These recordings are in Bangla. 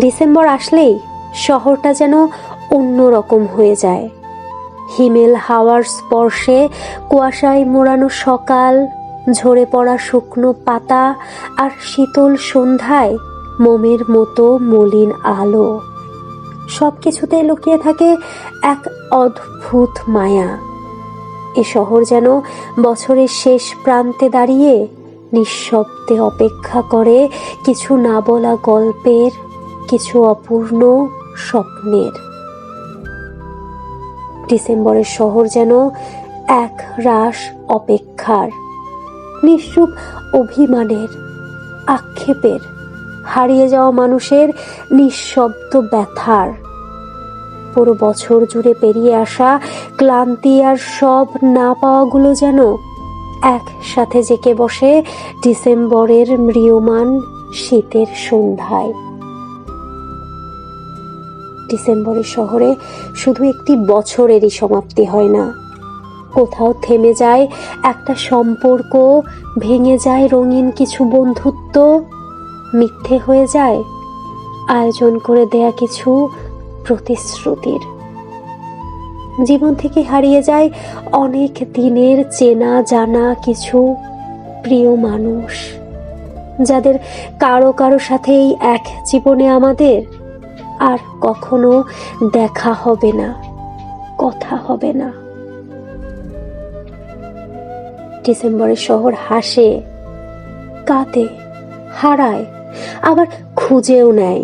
ডিসেম্বর আসলেই শহরটা যেন অন্যরকম হয়ে যায়। হিমেল হাওয়ার স্পর্শে কুয়াশায় মোড়ানো সকাল, ঝরে পড়া শুকনো পাতা আর শীতল সন্ধ্যায় মোমের মতো মলিন আলো, সবকিছুতে লুকিয়ে থাকে এক অদ্ভুত মায়া। এ শহর যেন বছরের শেষ প্রান্তে দাঁড়িয়ে নিঃশব্দে অপেক্ষা করে কিছু না বলা গল্পের, কিছু অপূর্ণ স্বপ্নের। ডিসেম্বরের শহর যেন এক রাশ অপেক্ষার, নিশ্চুপ অভিমানের, আক্ষেপের, হারিয়ে যাওয়া মানুষের নিঃশব্দ ব্যথার। পুরো বছর জুড়ে পেরিয়ে আসা ক্লান্তি আর সব না পাওয়াগুলো যেন একসাথে জেঁকে বসে ডিসেম্বরের ম্রিয়মাণ শীতের সন্ধ্যায়। ডিসেম্বরের শহরে শুধু একটি বছরেরই সমাপ্তি হয় না, কোথাও থেমে যায় একটা সম্পর্ক, ভেঙে যায় রঙিন কিছু বন্ধুত্ব, মিথ্যে হয়ে যায় আয়োজন করে দেয়া কিছু প্রতিশ্রুতির। জীবন থেকে হারিয়ে যায় অনেক দিনের চেনা জানা কিছু প্রিয় মানুষ, যাদের কারো কারো সাথে এই এক জীবনে আমাদের আর কখনো দেখা হবে না, কথা হবে না। ডিসেম্বরের শহর হাসে, কাঁদে, হারায়, আবার খুঁজেও নেয়।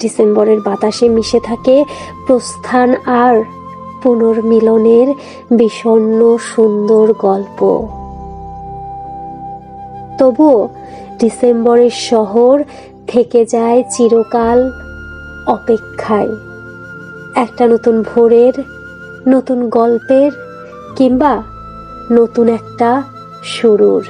ডিসেম্বরের বাতাসে মিশে থাকে প্রস্থান আর পুনর্মিলনের বিষণ্ণ সুন্দর গল্প। তবুও ডিসেম্বরের শহর থেকে যায় চিরকাল অপেক্ষায়, একটা নতুন ভোরের, নতুন গল্পের, কিংবা নতুন একটা শুরুর।